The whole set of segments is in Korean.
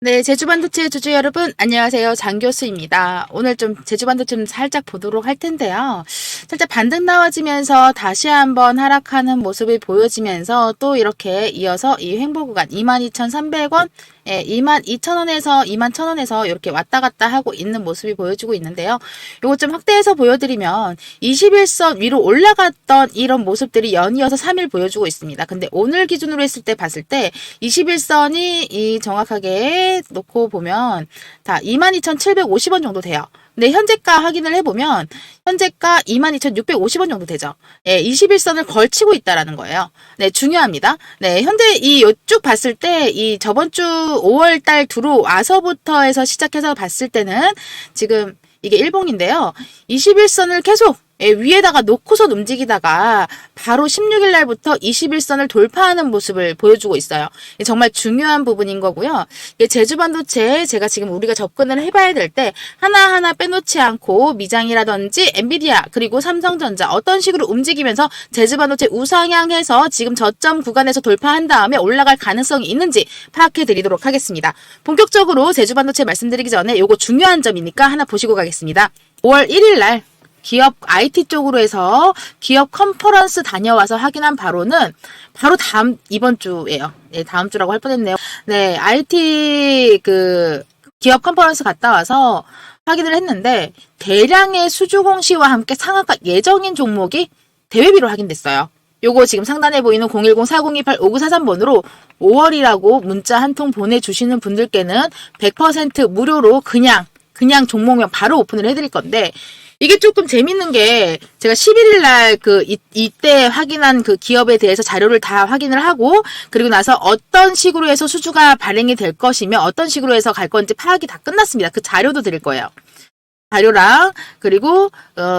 네, 제주반도체 주주 여러분, 안녕하세요. 장교수입니다. 오늘 좀 제주반도체 좀 살짝 보도록 할 텐데요. 살짝 반등 나와지면서 다시 한번 하락하는 모습이 보여지면서 또 이렇게 이어서 이 횡보 구간 22,300원, 22,000원에서 21,000원에서 이렇게 왔다 갔다 하고 있는 모습이 보여지고 있는데요. 요거 좀 확대해서 보여드리면 21선 위로 올라갔던 이런 모습들이 연이어서 3일 보여주고 있습니다. 근데 오늘 기준으로 했을 때 봤을 때 21선이 이 정확하게 놓고 보면 다 22,750원 정도 돼요. 근데 현재가 확인을 해보면 현재가 22,650원 정도 되죠. 예, 21선을 걸치고 있다라는 거예요. 네, 중요합니다. 네, 현재 쭉 봤을 때 이 저번 주 5월 달 들어와서부터 해서 시작해서 봤을 때는 지금 이게 일봉인데요. 21선을 계속 위에다가 놓고선 움직이다가 바로 16일 날부터 21선을 돌파하는 모습을 보여주고 있어요. 정말 중요한 부분인 거고요. 제주반도체 제가 지금 우리가 접근을 해봐야 될 때 하나하나 빼놓지 않고 미장이라든지 엔비디아 그리고 삼성전자 어떤 식으로 움직이면서 제주반도체 우상향해서 지금 저점 구간에서 돌파한 다음에 올라갈 가능성이 있는지 파악해 드리도록 하겠습니다. 본격적으로 제주반도체 말씀드리기 전에 요거 중요한 점이니까 하나 보시고 가겠습니다. 5월 1일 날 기업 IT 쪽으로 해서 기업 컨퍼런스 다녀와서 확인한 바로는 바로 이번 주예요. 네, 다음 주라고 할 뻔했네요. 네, IT 기업 컨퍼런스 갔다 와서 확인을 했는데 대량의 수주 공시와 함께 상한가 예정인 종목이 대회비로 확인됐어요. 요거 지금 상단에 보이는 010-4028-5943번으로 5월이라고 문자 한 통 보내주시는 분들께는 100% 무료로 그냥 종목명 바로 오픈을 해드릴 건데 이게 조금 재밌는 게 제가 11일 날 이때 확인한 그 기업에 대해서 자료를 다 확인을 하고 그리고 나서 어떤 식으로 해서 수주가 발행이 될 것이며 어떤 식으로 해서 갈 건지 파악이 다 끝났습니다. 그 자료도 드릴 거예요. 자료랑 그리고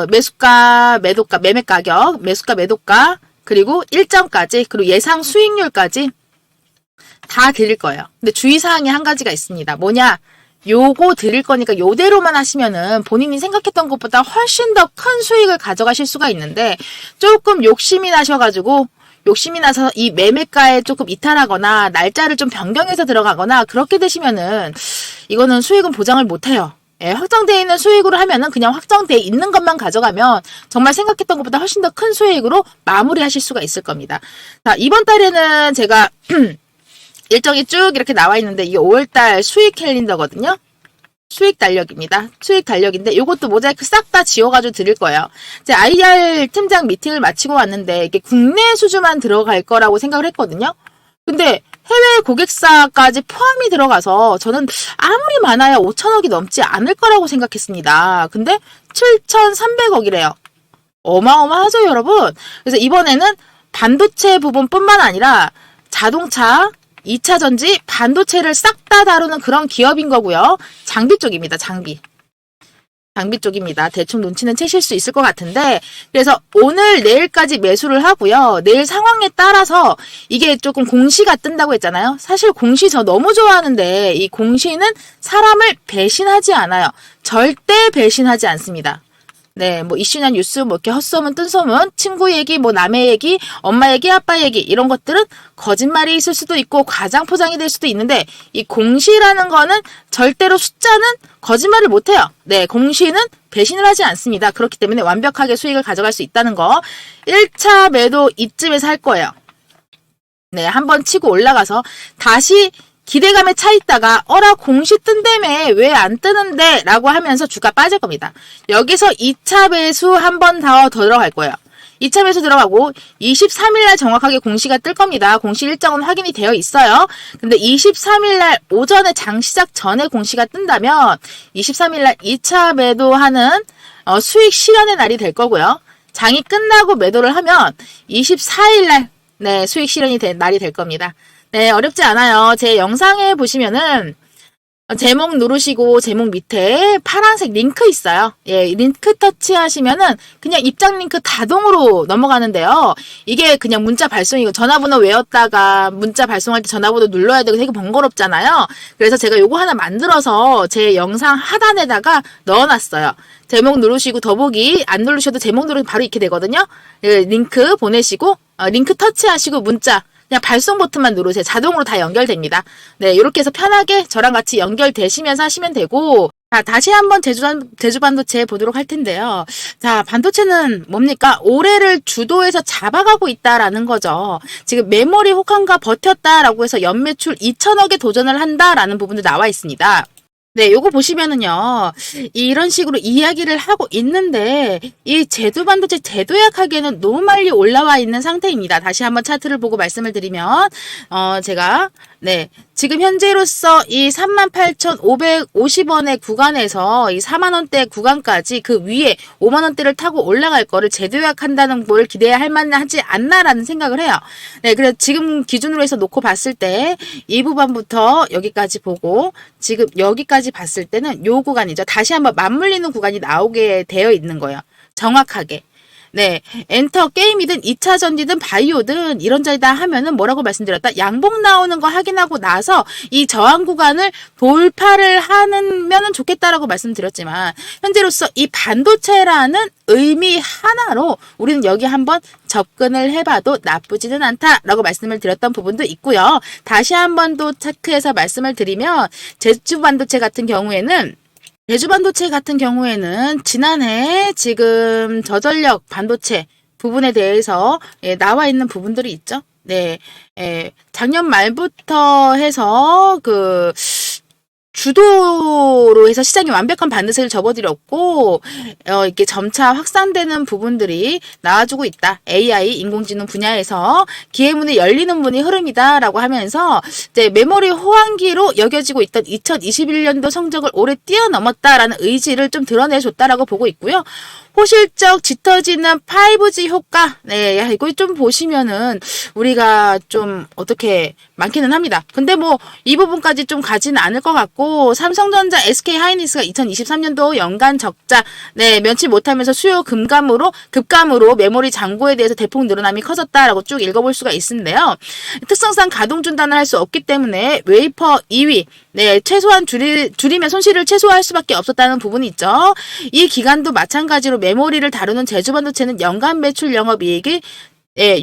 매수가, 매도가, 매매 가격, 매수가, 매도가 그리고 일정까지 그리고 예상 수익률까지 다 드릴 거예요. 근데 주의사항이 한 가지가 있습니다. 뭐냐? 요거 드릴 거니까 요대로만 하시면은 본인이 생각했던 것보다 훨씬 더 큰 수익을 가져가실 수가 있는데 조금 욕심이 나셔가지고 욕심이 나서 이 매매가에 조금 이탈하거나 날짜를 좀 변경해서 들어가거나 그렇게 되시면은 이거는 수익은 보장을 못해요. 예, 확정되어 있는 수익으로 하면은 그냥 확정되어 있는 것만 가져가면 정말 생각했던 것보다 훨씬 더 큰 수익으로 마무리하실 수가 있을 겁니다. 자, 이번 달에는 제가 일정이 쭉 이렇게 나와 있는데 이게 5월달 수익 캘린더거든요. 수익 달력입니다. 수익 달력인데 이것도 모자이크 싹 다 지워가지고 드릴 거예요. 제 IR 팀장 미팅을 마치고 왔는데 이게 국내 수주만 들어갈 거라고 생각을 했거든요. 근데 해외 고객사까지 포함이 들어가서 저는 아무리 많아야 5천억이 넘지 않을 거라고 생각했습니다. 근데 7,300억이래요. 어마어마하죠, 여러분? 그래서 이번에는 반도체 부분뿐만 아니라 자동차, 2차 전지, 반도체를 싹 다 다루는 그런 기업인 거고요. 장비 쪽입니다. 장비 쪽입니다. 대충 눈치는 채실 수 있을 것 같은데 그래서 오늘 내일까지 매수를 하고요. 내일 상황에 따라서 이게 조금 공시가 뜬다고 했잖아요. 사실 공시 저 너무 좋아하는데 이 공시는 사람을 배신하지 않아요. 절대 배신하지 않습니다. 네, 뭐 이슈나 뉴스, 뭐 이렇게 헛소문, 뜬소문, 친구 얘기, 뭐 남의 얘기, 엄마 얘기, 아빠 얘기 이런 것들은 거짓말이 있을 수도 있고 과장 포장이 될 수도 있는데 이 공시라는 거는 절대로 숫자는 거짓말을 못 해요. 네, 공시는 배신을 하지 않습니다. 그렇기 때문에 완벽하게 수익을 가져갈 수 있다는 거. 1차 매도 이쯤에서 할 거예요. 네, 한번 치고 올라가서 다시 기대감에 차 있다가 어라 공시 뜬다며 왜 안 뜨는데 라고 하면서 주가 빠질 겁니다. 여기서 2차 매수 한 번 더 들어갈 거예요. 2차 매수 들어가고 23일날 정확하게 공시가 뜰 겁니다. 공시 일정은 확인이 되어 있어요. 근데 23일날 오전에 장 시작 전에 공시가 뜬다면 23일날 2차 매도하는 수익 실현의 날이 될 거고요. 장이 끝나고 매도를 하면 24일날 네, 수익 실현이 된 날이 될 겁니다. 네, 어렵지 않아요. 제 영상에 보시면은 제목 누르시고 제목 밑에 파란색 링크 있어요. 예, 링크 터치하시면은 그냥 입장 링크 자동으로 넘어가는데요. 이게 그냥 문자 발송이고 전화번호 외웠다가 문자 발송할 때 전화번호 눌러야 되고 되게 번거롭잖아요. 그래서 제가 요거 하나 만들어서 제 영상 하단에다가 넣어놨어요. 제목 누르시고 더보기 안 누르셔도 제목 누르면 바로 이렇게 되거든요. 예, 링크 보내시고 링크 터치하시고 문자 그냥 발송 버튼만 누르세요. 자동으로 다 연결됩니다. 네, 이렇게 해서 편하게 저랑 같이 연결되시면서 하시면 되고, 자, 다시 한번 제주 반도체 보도록 할 텐데요. 자, 반도체는 뭡니까? 올해를 주도해서 잡아가고 있다라는 거죠. 지금 메모리 혹한과 버텼다라고 해서 연매출 2천억에 도전을 한다라는 부분도 나와 있습니다. 네, 요거 보시면은요, 이런 식으로 이야기를 하고 있는데, 이 제두 반도체 제도약하기에는 너무 많이 올라와 있는 상태입니다. 다시 한번 차트를 보고 말씀을 드리면, 제가, 네, 지금 현재로서 이 38,550원의 구간에서 이 4만원대 구간까지 그 위에 5만원대를 타고 올라갈 거를 제도약한다는 걸 기대해야 할 만하지 않나라는 생각을 해요. 네, 그래서 지금 기준으로 해서 놓고 봤을 때, 이 부분부터 여기까지 보고, 지금 여기까지 봤을 때는 요 구간이죠. 다시 한번 맞물리는 구간이 나오게 되어 있는 거예요. 정확하게. 네, 엔터 게임이든 2차 전지든 바이오든 이런저다 하면은 뭐라고 말씀드렸다? 양봉 나오는 거 확인하고 나서 이 저항 구간을 돌파를 하면은 좋겠다라고 말씀드렸지만 현재로서 이 반도체라는 의미 하나로 우리는 여기 한번 접근을 해봐도 나쁘지는 않다라고 말씀을 드렸던 부분도 있고요. 다시 한번 또 체크해서 말씀을 드리면 제주 반도체 같은 경우에는 지난해 지금 저전력 반도체 부분에 대해서 나와 있는 부분들이 있죠. 네, 작년 말부터 해서 주도로 해서 시장이 완벽한 반등세를 접어들였고 이렇게 점차 확산되는 부분들이 나와주고 있다. AI, 인공지능 분야에서 기회문이 열리는 문이 흐름이다라고 하면서 이제 메모리 호황기로 여겨지고 있던 2021년도 성적을 올해 뛰어넘었다라는 의지를 좀 드러내줬다라고 보고 있고요. 호실적 짙어지는 5G 효과. 네, 이거 좀 보시면은 우리가 좀 어떻게 많기는 합니다. 근데 뭐 이 부분까지 좀 가지는 않을 것 같고 삼성전자, SK하이닉스가 2023년도 연간 적자 면치 못하면서 수요 급감으로 메모리 잔고에 대해서 대폭 늘어남이 커졌다라고 쭉 읽어볼 수가 있는데요. 특성상 가동 중단을 할 수 없기 때문에 웨이퍼 2위 최소한 줄이면 손실을 최소화할 수밖에 없었다는 부분이 있죠. 이 기간도 마찬가지로 메모리를 다루는 제주반도체는 연간 매출 영업이익이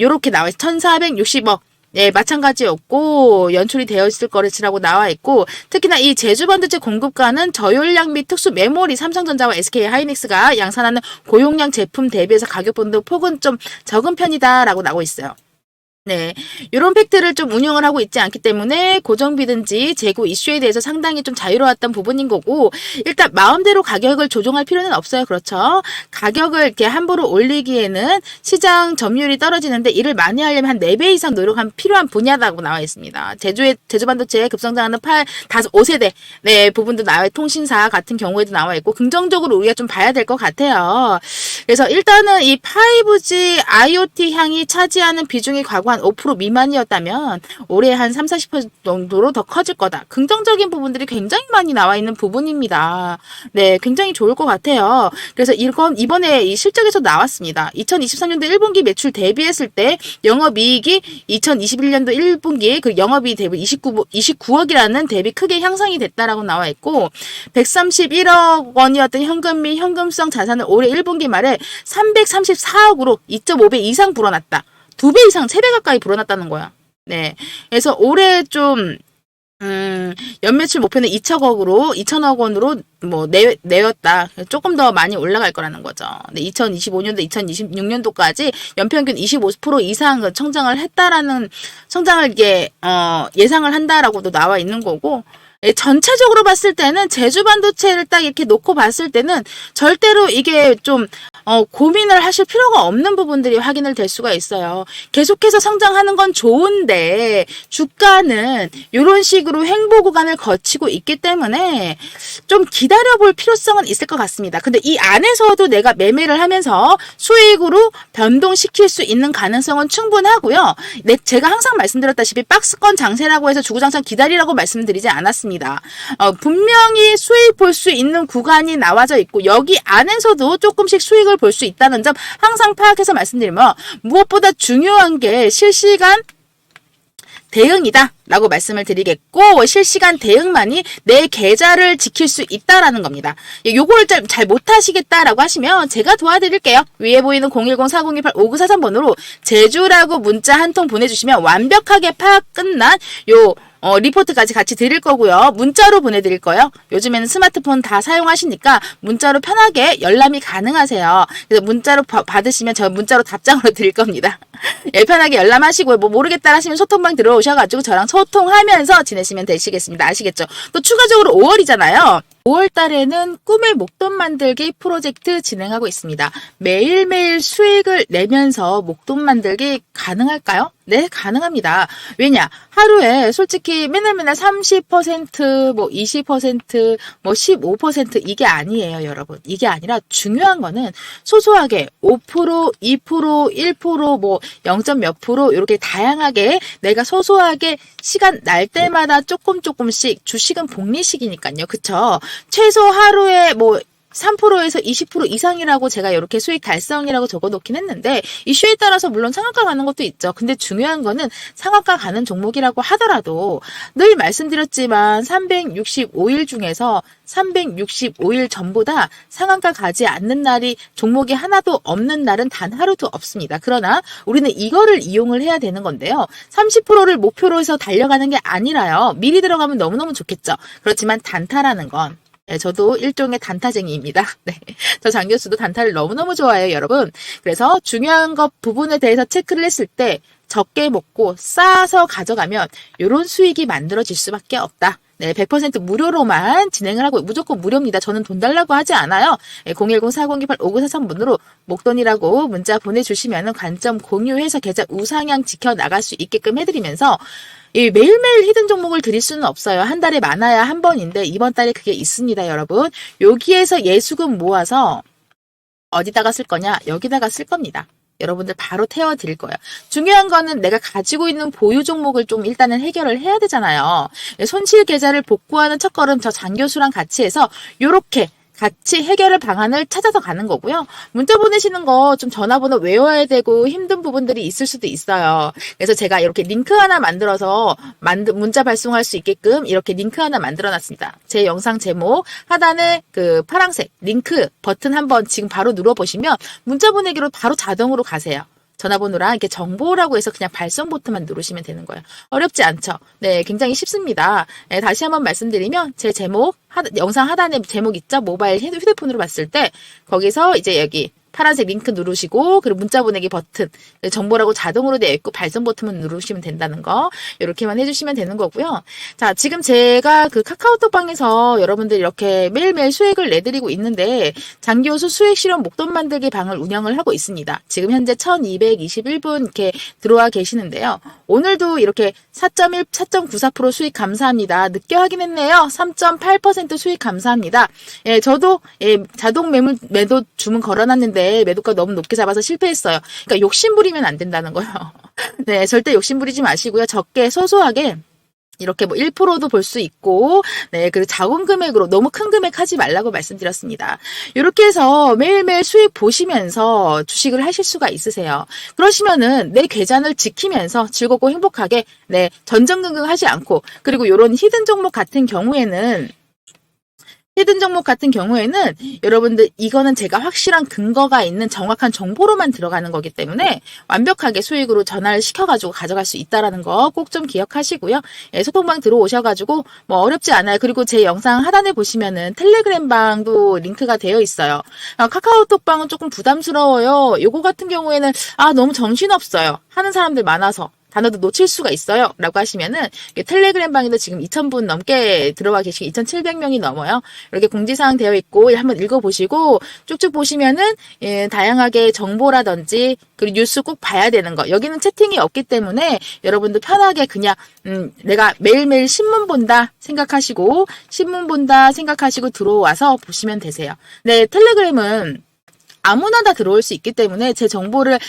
요렇게 나와 있어요. 1,460억. 마찬가지였고 연출이 되어 있을 것이라고 나와 있고 특히나 이 제주반도체 공급가는 저용량 및 특수 메모리 삼성전자와 SK하이닉스가 양산하는 고용량 제품 대비해서 가격 변동 폭은 좀 적은 편이다라고 나오고 있어요. 네, 이런 팩트를 좀 운영을 하고 있지 않기 때문에 고정비든지 재고 이슈에 대해서 상당히 좀 자유로웠던 부분인 거고 일단 마음대로 가격을 조정할 필요는 없어요. 그렇죠? 가격을 이렇게 함부로 올리기에는 시장 점유율이 떨어지는데 이를 많이 하려면 한 4배 이상 노력한 필요한 분야라고 나와 있습니다. 제주반도체 급성장하는 5세대 부분도 나와 있고 통신사 같은 경우에도 나와 있고 긍정적으로 우리가 좀 봐야 될 것 같아요. 그래서 일단은 이 5G IoT 향이 차지하는 비중이 과거 한 5% 미만이었다면 올해 한 30-40% 정도로 더 커질 거다. 긍정적인 부분들이 굉장히 많이 나와 있는 부분입니다. 네, 굉장히 좋을 것 같아요. 그래서 이건 이번에 이 실적에서 나왔습니다. 2023년도 1분기 매출 대비했을 때 영업이익이 2021년도 1분기 그 영업이익 대비 29억이라는 대비 크게 향상이 됐다라고 나와 있고 131억 원이었던 현금 및 현금성 자산을 올해 1분기 말에 334억으로 2.5배 이상 불어났다. 2배 이상, 3배 가까이 불어났다는 거야. 네. 그래서 올해 좀, 연매출 목표는 2천억 원으로 내었다. 조금 더 많이 올라갈 거라는 거죠. 네, 2025년도, 2026년도까지 연평균 25% 이상 성장을 예상을 한다라고도 나와 있는 거고, 전체적으로 봤을 때는 제주반도체를 딱 이렇게 놓고 봤을 때는 절대로 이게 좀 고민을 하실 필요가 없는 부분들이 확인을 될 수가 있어요. 계속해서 성장하는 건 좋은데 주가는 이런 식으로 횡보 구간을 거치고 있기 때문에 좀 기다려볼 필요성은 있을 것 같습니다. 근데 이 안에서도 내가 매매를 하면서 수익으로 변동시킬 수 있는 가능성은 충분하고요. 제가 항상 말씀드렸다시피 박스권 장세라고 해서 주구장창 기다리라고 말씀드리지 않았습니다. 분명히 수익 볼 수 있는 구간이 나와져 있고 여기 안에서도 조금씩 수익을 볼 수 있다는 점 항상 파악해서 말씀드리면 무엇보다 중요한 게 실시간 대응이다 라고 말씀을 드리겠고, 실시간 대응만이 내 계좌를 지킬 수 있다라는 겁니다. 요거를 잘 못하시겠다라고 하시면 제가 도와드릴게요. 위에 보이는 010-4018-5943번으로 제주라고 문자 한 통 보내주시면 완벽하게 파악 끝난 리포트까지 같이 드릴 거고요. 문자로 보내드릴 거예요. 요즘에는 스마트폰 다 사용하시니까 문자로 편하게 열람이 가능하세요. 그래서 문자로 받으시면 저 문자로 답장으로 드릴 겁니다. 예, 편하게 열람하시고요. 뭐 모르겠다 하시면 소통방 들어오셔가지고 저랑 소통하면서 지내시면 되시겠습니다. 아시겠죠? 또 추가적으로 5월이잖아요. 5월 달에는 꿈의 목돈 만들기 프로젝트 진행하고 있습니다. 매일매일 수익을 내면서 목돈 만들기 가능할까요? 네, 가능합니다. 왜냐? 하루에 솔직히 맨날 30%, 20%, 15% 이게 아니에요, 여러분. 이게 아니라 중요한 거는 소소하게 5%, 2%, 1%, 0. 몇 프로 이렇게 다양하게 내가 소소하게 시간 날 때마다 조금씩 주식은 복리식이니까요. 그쵸? 최소 하루에 3%에서 20% 이상이라고 제가 이렇게 수익 달성이라고 적어놓긴 했는데 이슈에 따라서 물론 상한가 가는 것도 있죠. 근데 중요한 거는 상한가 가는 종목이라고 하더라도 늘 말씀드렸지만 365일 중에서 365일 전보다 상한가 가지 않는 날이 종목이 하나도 없는 날은 단 하루도 없습니다. 그러나 우리는 이거를 이용을 해야 되는 건데요. 30%를 목표로 해서 달려가는 게 아니라요. 미리 들어가면 너무너무 좋겠죠. 그렇지만 단타라는 건 네, 저도 일종의 단타쟁이입니다. 네, 저 장 교수도 단타를 너무너무 좋아해요, 여러분. 그래서 중요한 것 부분에 대해서 체크를 했을 때 적게 먹고 쌓아서 가져가면 이런 수익이 만들어질 수밖에 없다. 네, 100% 무료로만 진행을 하고 무조건 무료입니다. 저는 돈 달라고 하지 않아요. 네, 010-4028-5943번으로 목돈이라고 문자 보내주시면 관점 공유해서 계좌 우상향 지켜나갈 수 있게끔 해드리면서 매일매일 히든 종목을 드릴 수는 없어요. 한 달에 많아야 한 번인데 이번 달에 그게 있습니다, 여러분. 여기에서 예수금 모아서 어디다가 쓸 거냐? 여기다가 쓸 겁니다. 여러분들 바로 태워드릴 거예요. 중요한 거는 내가 가지고 있는 보유 종목을 좀 일단은 해결을 해야 되잖아요. 손실 계좌를 복구하는 첫걸음 저 장 교수랑 같이 해서 요렇게 같이 해결할 방안을 찾아서 가는 거고요. 문자 보내시는 거 좀 전화번호 외워야 되고 힘든 부분들이 있을 수도 있어요. 그래서 제가 이렇게 링크 하나 만들어서 문자 발송할 수 있게끔 이렇게 링크 하나 만들어 놨습니다. 제 영상 제목 하단에 그 파란색 링크 버튼 한번 지금 바로 눌러보시면 문자 보내기로 바로 자동으로 가세요. 전화번호랑 이렇게 정보라고 해서 그냥 발송 버튼만 누르시면 되는 거예요. 어렵지 않죠? 네, 굉장히 쉽습니다. 네, 다시 한번 말씀드리면 제 제목, 영상 하단에 제목 있죠? 모바일 휴대폰으로 봤을 때 거기서 이제 여기 파란색 링크 누르시고 그리고 문자 보내기 버튼 정보라고 자동으로 되어 있고 발송 버튼만 누르시면 된다는 거 이렇게만 해주시면 되는 거고요. 자, 지금 제가 그 카카오톡방에서 여러분들 이렇게 매일매일 수익을 내드리고 있는데 장교수 수익 실현 목돈 만들기 방을 운영을 하고 있습니다. 지금 현재 1221분 이렇게 들어와 계시는데요. 오늘도 이렇게 4.1, 4.94% 수익 감사합니다. 늦게 확인했네요. 3.8% 수익 감사합니다. 예, 저도 자동 매도 주문 걸어놨는데 매도가 너무 높게 잡아서 실패했어요. 그러니까 욕심 부리면 안 된다는 거예요. 네, 절대 욕심 부리지 마시고요. 적게 소소하게 이렇게 1%도 볼 수 있고, 네, 그리고 작은 금액으로 너무 큰 금액 하지 말라고 말씀드렸습니다. 이렇게 해서 매일매일 수익 보시면서 주식을 하실 수가 있으세요. 그러시면은 내 계좌를 지키면서 즐겁고 행복하게, 네, 전전긍긍 하지 않고, 그리고 이런 히든 종목 같은 경우에는 여러분들 이거는 제가 확실한 근거가 있는 정확한 정보로만 들어가는 거기 때문에 완벽하게 수익으로 전환을 시켜가지고 가져갈 수 있다는 거 꼭 좀 기억하시고요. 예, 소통방 들어오셔가지고 뭐 어렵지 않아요. 그리고 제 영상 하단에 보시면은 텔레그램 방도 링크가 되어 있어요. 카카오톡 방은 조금 부담스러워요. 요거 같은 경우에는 너무 정신없어요. 하는 사람들 많아서. 단어도 놓칠 수가 있어요. 라고 하시면은 텔레그램 방에도 지금 2,000분 넘게 들어와 계시고 2,700명이 넘어요. 이렇게 공지사항 되어 있고 한번 읽어보시고 쭉쭉 보시면은 다양하게 정보라든지 그리고 뉴스 꼭 봐야 되는 거. 여기는 채팅이 없기 때문에 여러분들 편하게 그냥 내가 매일매일 신문 본다 생각하시고 들어와서 보시면 되세요. 네, 텔레그램은 아무나 다 들어올 수 있기 때문에 제 정보를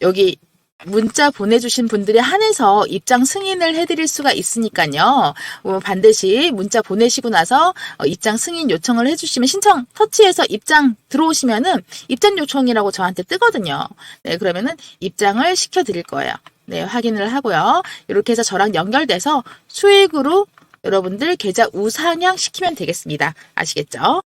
여기 문자 보내주신 분들에 한해서 입장 승인을 해드릴 수가 있으니까요. 반드시 문자 보내시고 나서 입장 승인 요청을 해주시면 신청 터치해서 입장 들어오시면은 입장 요청이라고 저한테 뜨거든요. 네, 그러면은 입장을 시켜드릴 거예요. 네, 확인을 하고요. 이렇게 해서 저랑 연결돼서 수익으로 여러분들 계좌 우상향 시키면 되겠습니다. 아시겠죠?